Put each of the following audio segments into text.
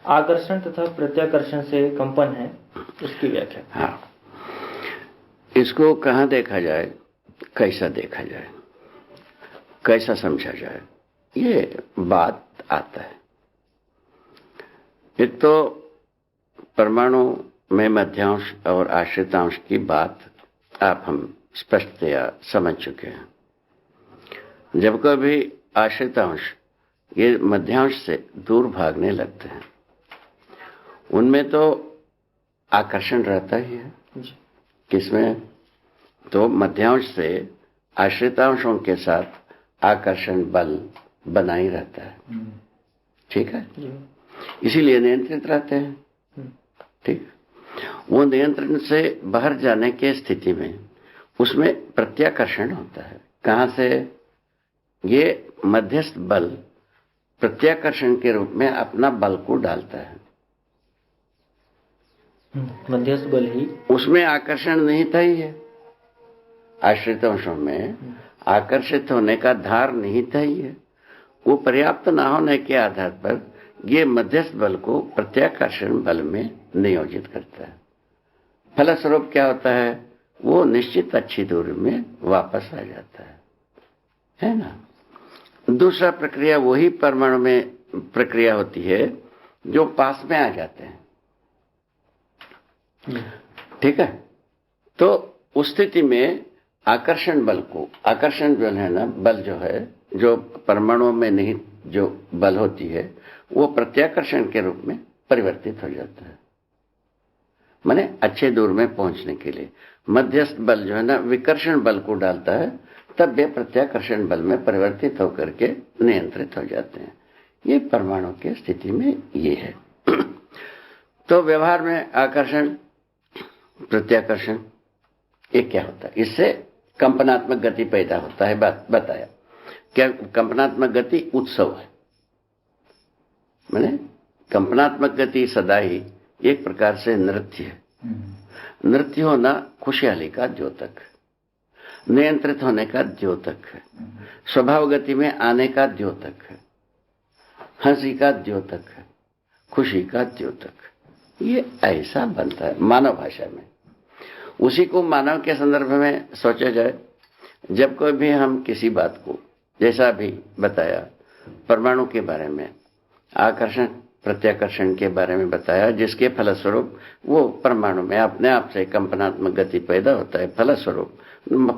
आकर्षण तथा प्रत्याकर्षण से कंपन है, इसकी व्याख्या। हाँ, इसको कहाँ देखा जाए, कैसा देखा जाए, कैसा समझा जाए, ये बात आता है। एक तो परमाणु में मध्यांश और आश्रितांश की बात आप हम स्पष्टतया समझ चुके हैं। जब कभी आश्रितांश ये मध्यांश से दूर भागने लगते हैं, उनमें तो आकर्षण रहता ही है। किसमें? तो मध्यांश से आश्रितांशों के साथ आकर्षण बल बना ही रहता है। ठीक है, इसीलिए नियंत्रित रहते हैं। ठीक, वो नियंत्रण से बाहर जाने के स्थिति में उसमें प्रत्याकर्षण होता है। कहां से? ये मध्यस्थ बल प्रत्याकर्षण के रूप में अपना बल को डालता है। मध्यस्थ बल ही, उसमें आकर्षण निहित ही है। आश्रित अंशों में आकर्षित होने का धार निहित ही है। वो पर्याप्त न होने के आधार पर ये मध्यस्थ बल को प्रत्याकर्षण बल में नियोजित करता है। फलस्वरूप क्या होता है? वो निश्चित अच्छी दूरी में वापस आ जाता है ना। दूसरा प्रक्रिया वही परमाणु में प्रक्रिया होती है जो पास में आ जाते हैं। ठीक है, तो उस स्थिति में आकर्षण बल को, आकर्षण जो है ना, बल जो है, जो परमाणु में निहित जो बल होती है, वो प्रत्याकर्षण के रूप में परिवर्तित हो जाता है। माने अच्छे दूर में पहुंचने के लिए मध्यस्थ बल जो है ना विकर्षण बल को डालता है, तब वे प्रत्याकर्षण बल में परिवर्तित होकर के नियंत्रित हो जाते हैं। ये परमाणु की स्थिति में ये है। तो व्यवहार में आकर्षण प्रत्याकर्षण ये क्या होता है? इससे कंपनात्मक गति पैदा होता है। बात बताया क्या? कंपनात्मक गति उत्सव है। माने कंपनात्मक गति सदा ही एक प्रकार से नृत्य है। नृत्य होना खुशहाली का द्योतक, नियंत्रित होने का द्योतक है, स्वभाव गति में आने का द्योतक है, हंसी का द्योतक है, खुशी का द्योतक। ये ऐसा बनता है मानव भाषा में। उसी को मानव के संदर्भ में सोचा जाए, जब कोई भी हम किसी बात को, जैसा भी बताया परमाणु के बारे में, आकर्षण प्रत्याकर्षण के बारे में बताया, जिसके फलस्वरूप वो परमाणु में अपने आप से कंपनात्मक गति पैदा होता है। फलस्वरूप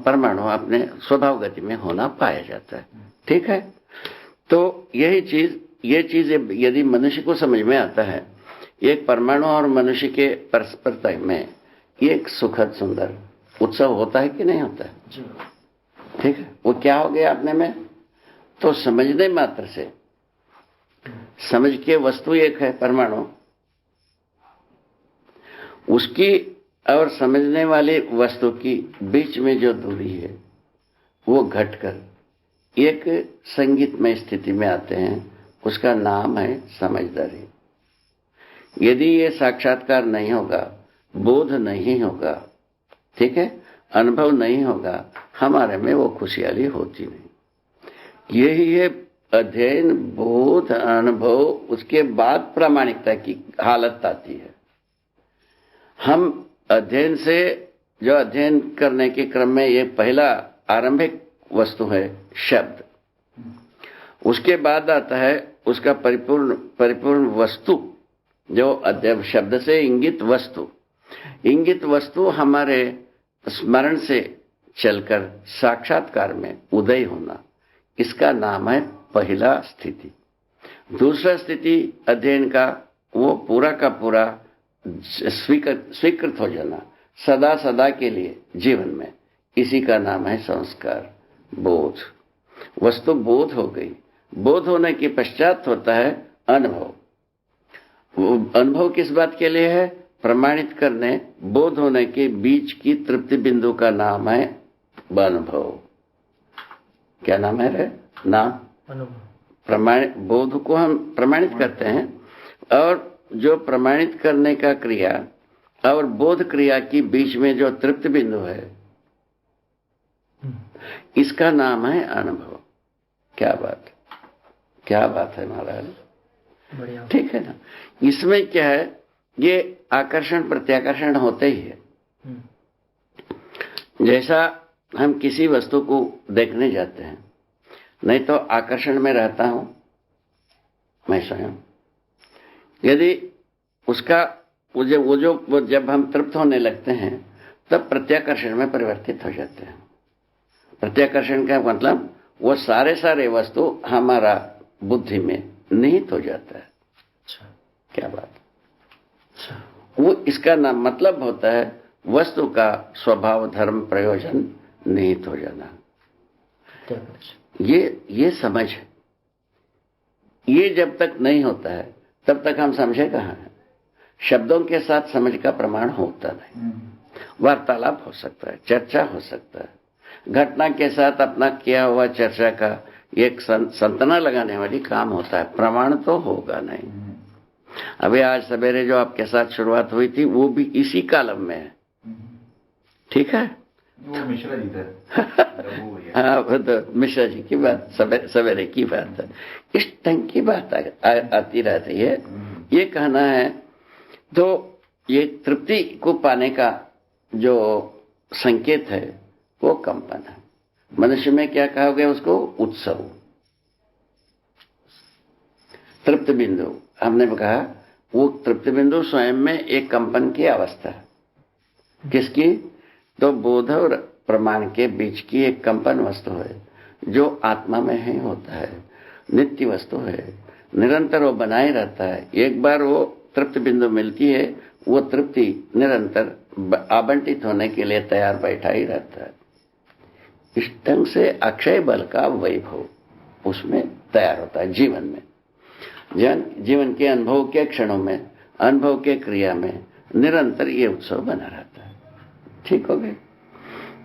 परमाणु अपने स्वभाव गति में होना पाया जाता है। ठीक है, तो यही चीज, ये चीज यदि मनुष्य को समझ में आता है, एक परमाणु और मनुष्य के परस्परता में एक सुखद सुंदर उत्सव होता है कि नहीं होता है? ठीक है, वो क्या हो गया अपने में? तो समझने मात्र से, समझ के वस्तु एक है परमाणु, उसकी और समझने वाली वस्तु की बीच में जो दूरी है वो घटकर एक संगीतमय स्थिति में आते हैं। उसका नाम है समझदारी। यदि ये साक्षात्कार नहीं होगा, बोध नहीं होगा, ठीक है, अनुभव नहीं होगा, हमारे में वो खुशहाली होती नहीं। यही है अध्ययन, बोध, अनुभव, उसके बाद प्रामाणिकता की हालत आती है। हम अध्ययन से, जो अध्ययन करने के क्रम में ये पहला आरंभिक वस्तु है शब्द, उसके बाद आता है उसका परिपूर्ण वस्तु, जो अध्ययन शब्द से इंगित वस्तु। इंगित वस्तु हमारे स्मरण से चलकर साक्षात्कार में उदय होना, इसका नाम है पहला स्थिति। दूसरा स्थिति अध्ययन का, वो पूरा का पूरा स्वीकृत हो जाना सदा सदा के लिए जीवन में, इसी का नाम है संस्कार, बोध। वस्तु बोध हो गई। बोध होने के पश्चात होता है अनुभव। वो अनुभव किस बात के लिए है? प्रमाणित करने, बोध होने के बीच की तृप्ति बिंदु का नाम है अनुभव। क्या नाम है रे? नाम प्रमाणित। बोध को हम प्रमाणित करते हैं, और जो प्रमाणित करने का क्रिया और बोध क्रिया की बीच में जो तृप्त बिंदु है, इसका नाम है अनुभव। क्या बात, क्या बात है महाराज। बढ़िया। ठीक है ना। इसमें क्या है, ये आकर्षण प्रत्याकर्षण होते ही है। जैसा हम किसी वस्तु को देखने जाते हैं, नहीं तो आकर्षण में रहता हूं मैं स्वयं, यदि उसका वो जब हम तृप्त होने लगते हैं तब प्रत्याकर्षण में परिवर्तित हो जाते हैं। प्रत्याकर्षण का मतलब वो सारे वस्तु हमारा बुद्धि में निहित हो जाता है। अच्छा, क्या बात। अच्छा, वो इसका नाम मतलब होता है वस्तु का स्वभाव धर्म प्रयोजन निहित हो जाना। ये समझ है। ये जब तक नहीं होता है तब तक हम समझे कहाँ हैं। शब्दों के साथ समझ का प्रमाण होता नहीं। वार्तालाप हो सकता है, चर्चा हो सकता है, घटना के साथ अपना किया हुआ चर्चा का एक संतना लगाने वाली काम होता है, प्रमाण तो होगा नहीं। अभी आज सवेरे जो आपके साथ शुरुआत हुई थी वो भी इसी कालम में है। ठीक है, वो मिश्रा जी थे। हाँ, वो तो मिश्रा जी की बात सवेरे की बात है। इस ढंग की बात आती रहती है। ये कहना है तो ये तृप्ति को पाने का जो संकेत है वो कंपन है। मनुष्य में क्या कहोगे उसको? उत्सव, तृप्त बिंदु। हमने कहा वो तृप्त बिंदु स्वयं में एक कंपन की अवस्था है। किसकी? तो बोध और प्रमाण के बीच की एक कंपन वस्तु है जो आत्मा में ही होता है, नित्य वस्तु है, निरंतर वो बनाए रहता है। एक बार वो तृप्त बिंदु मिलती है, वो तृप्ति निरंतर आवंटित होने के लिए तैयार बैठा ही रहता है। इस ढंग से अक्षय बल का वैभव उसमें तैयार होता है जीवन में। जीवन के अनुभव के क्षणों में, अनुभव के क्रिया में निरंतर ये उत्सव बना रहता है। ठीक हो गए?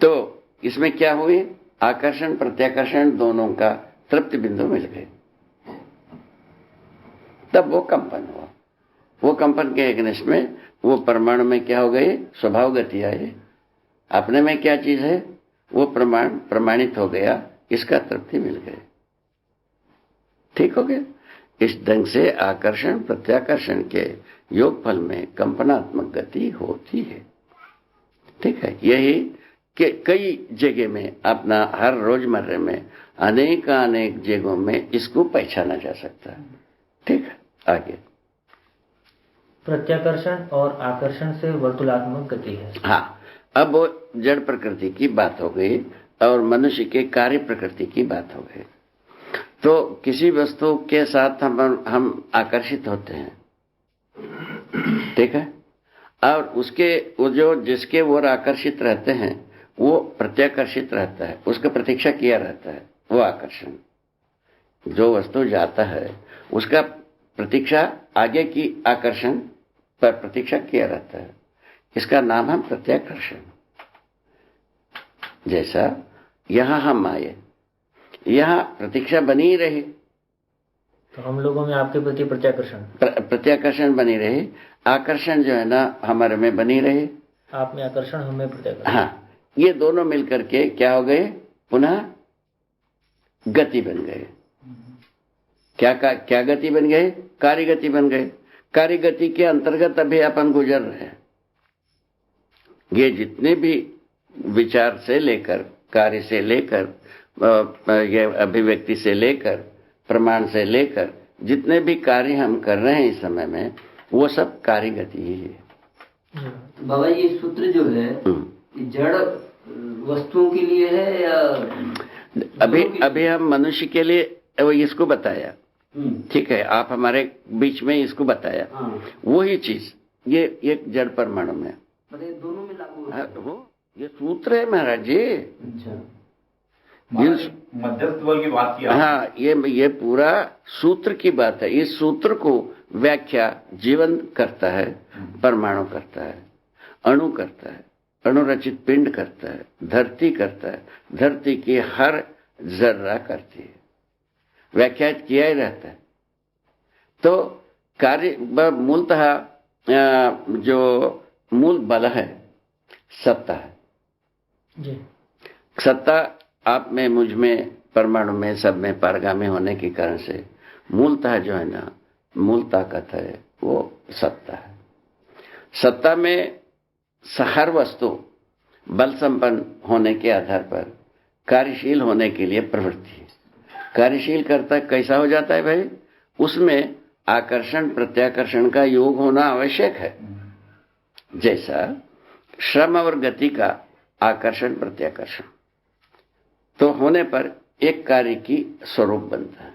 तो इसमें क्या हुए? आकर्षण प्रत्याकर्षण दोनों का तृप्त बिंदु मिल गए, तब वो कंपन हुआ। वो कंपन के अग्निस्ट में वो परमाणु में क्या हो गए? स्वभाव गति आई। अपने में क्या चीज है? वो प्रमाण प्रमाणित हो गया, इसका तृप्ति मिल गए। ठीक हो गया? इस ढंग से आकर्षण प्रत्याकर्षण के योगफल में कंपनात्मक गति होती है। ठीक है, यही कि कई जगह में अपना हर रोजमर्रे में अनेक जगहों में इसको पहचाना जा सकता है। ठीक है, आगे। प्रत्याकर्षण और आकर्षण से वर्तुलात्मक गति है। हाँ, अब वो जड़ प्रकृति की बात हो गई और मनुष्य के कार्य प्रकृति की बात हो गई। तो किसी वस्तु के साथ हम आकर्षित होते हैं, ठीक है, और उसके वो जो जिसके वो आकर्षित रहते हैं वो प्रत्याकर्षित रहता है, उसका प्रतीक्षा किया रहता है। वो आकर्षण, जो वस्तु जाता है उसका प्रतीक्षा, आगे की आकर्षण पर प्रतीक्षा किया रहता है, इसका नाम है प्रत्याकर्षण। जैसा यहां हम आए, यहां प्रतीक्षा बनी रही, तो हम लोगों में आपके प्रति प्रत्याकर्षण बनी रही, आकर्षण जो है ना हमारे में बनी रही, आप में आकर्षण, हमें प्रत्याकर्षण। हाँ, ये दोनों मिलकर के क्या हो गए? पुनः गति बन गए। क्या गति बन गए? कार्य गति बन गए। कार्य गति के अंतर्गत अभी अपन गुजर रहे हैं। ये जितने भी विचार से लेकर, कार्य से लेकर, ये अभिव्यक्ति से लेकर, प्रमाण से लेकर जितने भी कार्य हम कर रहे हैं इस समय में, वो सब कार्य गति ही है। बाबा, ये सूत्र जो है जड़ वस्तुओं के लिए है या अभी हम मनुष्य के लिए वो इसको बताया, ठीक है, आप हमारे बीच में इसको बताया। वही चीज ये एक जड़ परमाणु में, दोनों में लागू है। वो ये सूत्र है महाराज जी। अच्छा, मध्यस्थ बल की बात की। हाँ, ये पूरा सूत्र की बात है। इस सूत्र को व्याख्या जीवन करता है, परमाणु करता है, अणु करता है, अणुरचित पिंड करता है, धरती करता है, धरती की हर जर्रा करती है, व्याख्यात किया ही रहता है। तो कार्य मूलतः जो मूल बल है सत्ता है जी। सत्ता आप में, मुझ में, परमाणु में, सब में पारगामी होने के कारण से मूलतः जो है ना मूल ताकत है वो सत्ता है। सत्ता में हर वस्तु बल संपन्न होने के आधार पर कार्यशील होने के लिए प्रवृत्ति है। कार्यशील करता कैसा हो जाता है भाई? उसमें आकर्षण प्रत्याकर्षण का योग होना आवश्यक है। जैसा श्रम और गति का आकर्षण प्रत्याकर्षण तो होने पर एक कार्य की स्वरूप बनता है,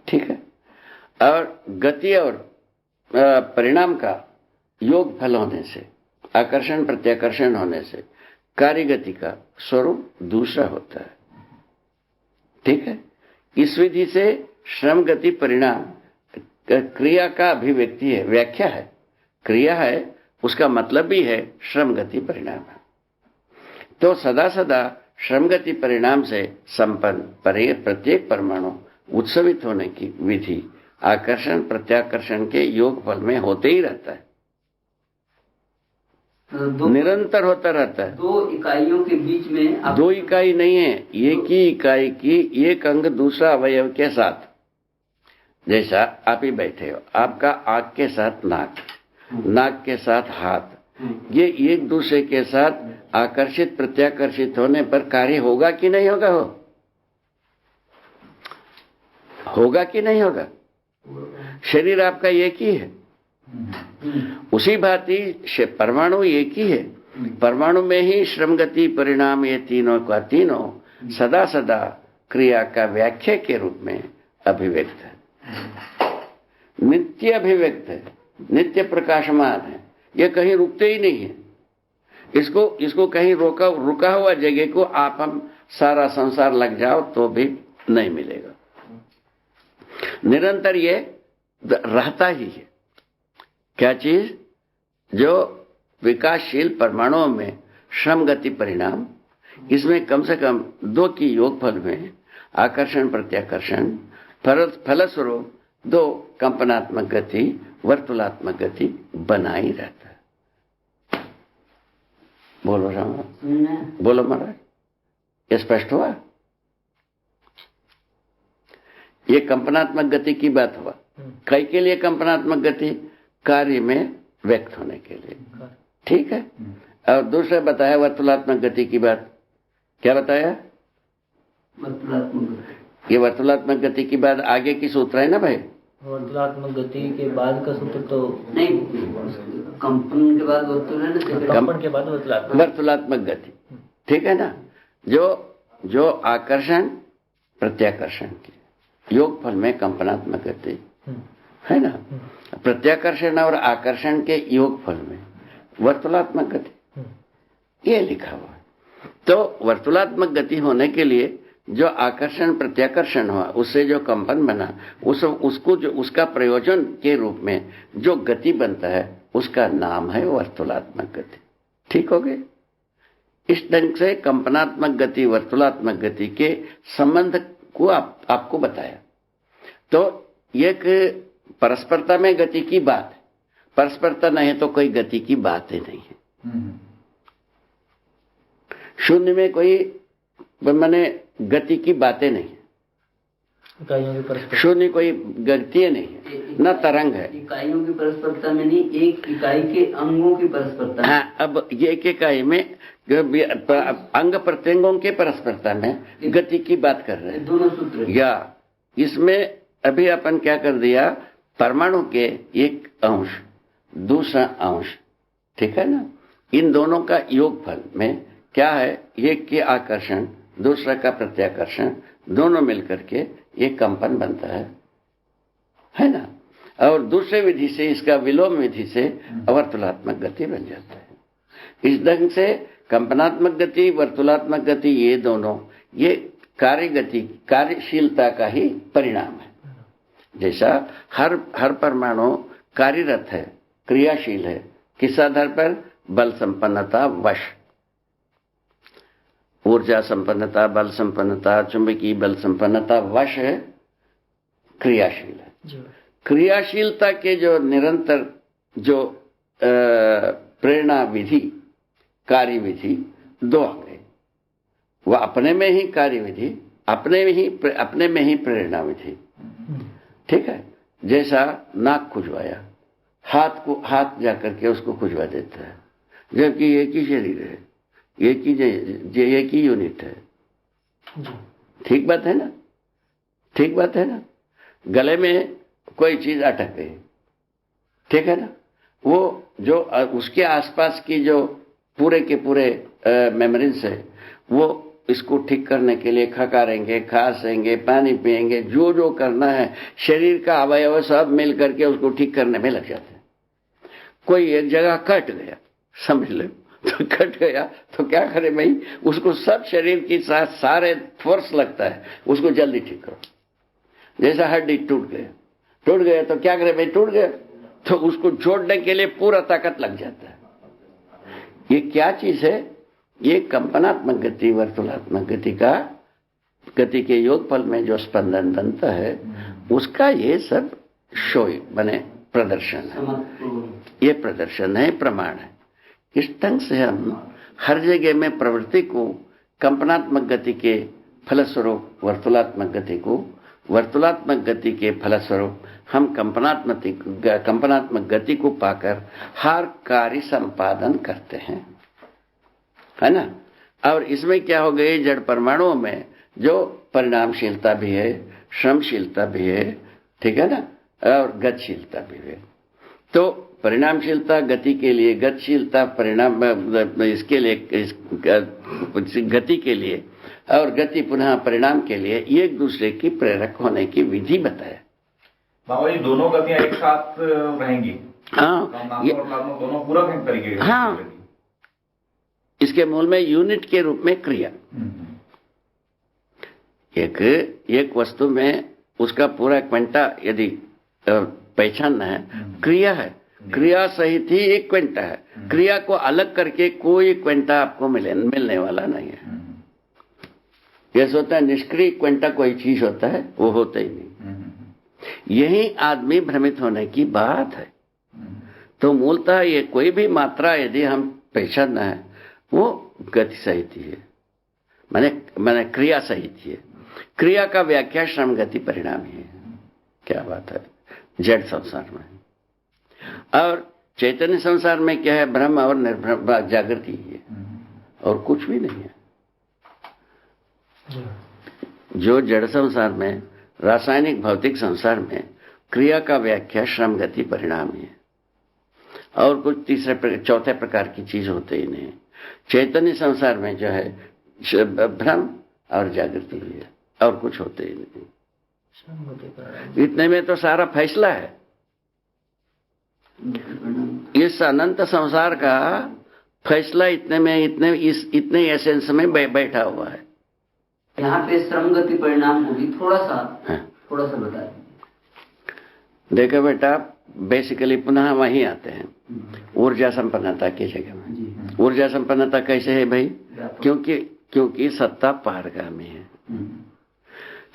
ठीक है। और गति और परिणाम का योग फल होने से, आकर्षण प्रत्याकर्षण होने से कार्य गति का स्वरूप दूसरा होता है, ठीक है। इस विधि से श्रम गति परिणाम क्रिया का अभिव्यक्ति है, व्याख्या है, क्रिया है, उसका मतलब भी है श्रम गति परिणाम है। तो सदा सदा श्रम गति परिणाम से संपन्न प्रत्येक परमाणु उत्सवित होने की विधि आकर्षण प्रत्याकर्षण के योग फल में होते ही रहता है, निरंतर होता रहता है। दो इकाइयों के बीच में दो इकाई नहीं है, एक ही इकाई की एक अंग दूसरा अवयव के साथ। जैसा आप ही बैठे हो, आपका आंख के साथ नाक, नाक के साथ हाथ, ये एक दूसरे के साथ आकर्षित प्रत्याकर्षित होने पर कार्य होगा कि नहीं होगा? होगा कि नहीं होगा? शरीर आपका एक ही है। उसी भांति परमाणु एक ही है। परमाणु में ही श्रम गति परिणाम ये तीनों का तीनों सदा सदा क्रिया का व्याख्या के रूप में अभिव्यक्त है, नित्य अभिव्यक्त है, नित्य प्रकाशमान है। ये कहीं रुकते ही नहीं है। इसको कहीं रुका हुआ जगह को आप हम सारा संसार लग जाओ तो भी नहीं मिलेगा। निरंतर ये रहता ही है। क्या चीज? जो विकासशील परमाणुओं में श्रम गति परिणाम, इसमें कम से कम दो की योगफल में आकर्षण प्रत्याकर्षण फलस्वरूप दो कंपनात्मक गति वर्तुलात्मक गति बना ही रहता है। बोलो राम, बोलो महाराज, ये स्पष्ट हुआ? ये कंपनात्मक गति की बात हुआ। कई के लिए कंपनात्मक गति? कार्य में व्यक्त होने के लिए, ठीक है। और दूसरा बताया वर्तुलात्मक गति की बात। क्या बताया? वर्तुलात्मक। ये वर्तुलात्मक गति की बात आगे की सूत्र है ना भाई? वर्तुलात्मक गति के बाद का सूत्र तो नहीं, कंपन के बाद वर्तुल है ना, कंपन के बाद वर्तुलात्मक गति, ठीक है ना। जो आकर्षण प्रत्याकर्षण की योगफल में कंपनात्मक गति है ना, प्रत्याकर्षण और आकर्षण के योगफल में वर्तुलात्मक गति, ये लिखा हुआ है। तो वर्तुलात्मक गति होने के लिए जो आकर्षण प्रत्याकर्षण हुआ, उससे जो कंपन बना, उसको जो उसका प्रयोजन के रूप में जो गति बनता है, उसका नाम है वर्तुलात्मक गति। ठीक हो गए? इस ढंग से कंपनात्मक गति वर्तुलात्मक गति के संबंध को आपको बताया। तो एक परस्परता में गति की बात है, परस्परता नहीं तो कोई गति की बात ही नहीं है। शून्य में कोई माने गति की बातें नहीं है, शून्य कोई गति नहीं है, न तरंग है। इकाइयों की परस्परता में नहीं, एक इकाई के अंगों की परस्परता। हाँ, अब ये एक इकाई में अंग प्रत्यंगों के परस्परता में गति की बात कर रहे हैं दोनों सूत्र। या इसमें अभी अपन क्या कर दिया, परमाणु के एक अंश दूसरा अंश, ठीक है ना, इन दोनों का योगफल में क्या है, एक के आकर्षण दूसरा का प्रत्याकर्षण, दोनों मिलकर के एक कंपन बनता है ना। और दूसरे विधि से इसका विलोम विधि से वर्तुलात्मक गति बन जाता है। इस ढंग से कंपनात्मक गति वर्तुलात्मक गति ये दोनों ये कार्य गति कार्यशीलता का ही परिणाम है। जैसा हर परमाणु कार्यरत है, क्रियाशील है, किस आधार पर? बल संपन्नता वश, ऊर्जा संपन्नता, बल संपन्नता, चुंबकीय बल संपन्नता वश है, क्रियाशील है। क्रियाशीलता के जो निरंतर जो प्रेरणा विधि कार्य विधि दो आ गए। वह अपने में ही कार्य विधि, अपने में ही प्रेरणा विधि। ठीक है, जैसा नाक खुजवाया, हाथ जाकर के उसको खुजवा देता है, जबकि एक ही शरीर है, एक ही यूनिट है। ठीक बात है ना, ठीक बात है ना। गले में कोई चीज अटक गई, ठीक है ना, वो जो उसके आसपास की जो पूरे के पूरे मेमोरीज है, वो इसको ठीक करने के लिए खकारेंगे, खांसेंगे, पानी पिएंगे, जो जो करना है, शरीर का अवयव सब मिल करके उसको ठीक करने में लग जाते हैं। कोई एक जगह कट गया, समझ लो, तो कट गया तो क्या करे भाई, उसको सब शरीर की साथ सारे फोर्स लगता है, उसको जल्दी ठीक करो। जैसा हड्डी टूट गया तो क्या करे भाई, टूट गया तो उसको जोड़ने के लिए पूरा ताकत लग जाता है। ये क्या चीज है, ये कंपनात्मक गति, वर्तुलात्मक गति के योगफल में जो स्पंदन बनता है, उसका ये सब शो बने प्रदर्शन है। ये प्रदर्शन है, प्रमाण है। इस ढंग से हम हर जगह में प्रवृत्ति को कंपनात्मक गति के फलस्वरूप वर्तुलात्मक गति के फलस्वरूप हम कंपनात्मक गति को पाकर हर कार्य संपादन करते हैं, है ना। और इसमें क्या हो गई, जड़ परमाणुओं में जो परिणामशीलता भी है, श्रमशीलता भी है, ठीक है ना, और गतिशीलता भी है। तो परिणामशीलता गति के लिए, गतिशीलता परिणाम इसके लिए, गति के लिए, और गति पुनः परिणाम के लिए एक दूसरे की प्रेरक होने की विधि बताया। बाबा जी, दोनों गतियां एक साथ रहेंगी? हाँ, दोनों पूरक हैं तरीके के। हाँ, इसके मूल में यूनिट के रूप में क्रिया, एक वस्तु में उसका पूरा क्वेंटा यदि पहचानना है, क्रिया है, क्रिया सहित ही एक क्वेंटा है। क्रिया को अलग करके कोई क्वेंटा आपको मिलने वाला नहीं है। जैसे होता है निष्क्रिय क्वेंटा कोई चीज होता है, वो होता ही नहीं। यही आदमी भ्रमित होने की बात है। तो मूलतः ये कोई भी मात्रा यदि हम पहचानना है, वो गति सहित ही है, माने क्रिया सहित ही है। क्रिया का व्याख्या श्रम गति परिणाम ही है। क्या बात है, जड़ संसार में। और चैतन्य संसार में क्या है, ब्रह्म और निर्ब्रह्म जागृति ही है, और कुछ भी नहीं है। जो जड़ संसार में, रासायनिक भौतिक संसार में क्रिया का व्याख्या श्रम गति परिणाम ही है, और कुछ चौथे प्रकार की चीज होते ही नहीं। चैतन्य संसार में जो है भ्रम और जागृति ही है, और कुछ होते ही नहीं। इतने में तो सारा फैसला है। इस अनंत संसार का फैसला इतने एसेंस में बैठा हुआ है। यहाँ पे श्रम गति परिणाम को भी थोड़ा सा बता दीजिए। देखो बेटा, बेसिकली पुनः वहीं आते हैं, ऊर्जा संपन्नता की जगह में। ऊर्जा संपन्नता कैसे है भाई, क्योंकि सत्ता पारगामी है।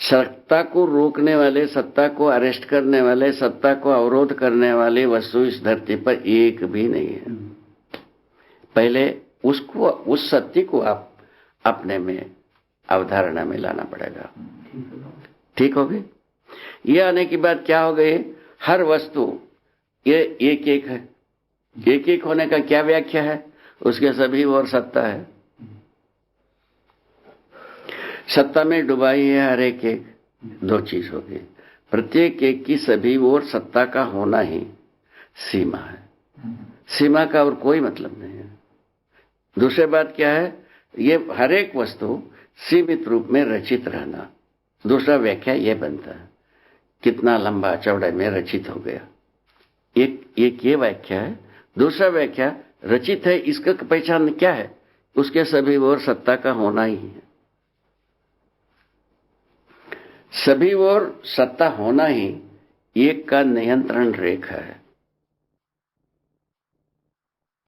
सत्ता को रोकने वाले, सत्ता को अरेस्ट करने वाले, सत्ता को अवरोध करने वाले वस्तु इस धरती पर एक भी नहीं है। पहले उस सत्य को आप अपने में अवधारणा में लाना पड़ेगा। ठीक हो गई। ये आने के बाद क्या हो गई, हर वस्तु ये एक एक है। एक एक होने का क्या व्याख्या है, उसके सभी ओर सत्ता है। सत्ता में डुबाई है हर एक। दो चीज हो गई, प्रत्येक एक की सभी ओर सत्ता का होना ही सीमा है। सीमा का और कोई मतलब नहीं है। दूसरी बात क्या है, ये हर एक वस्तु सीमित रूप में रचित रहना। दूसरा व्याख्या यह बनता है, कितना लंबा चौड़ाई में रचित हो गया। एक ये व्याख्या है। दूसरा व्याख्या रचित है, इसका पहचान क्या है, उसके सभी ओर सत्ता का होना ही है। सभी ओर सत्ता होना ही एक का नियंत्रण रेखा है।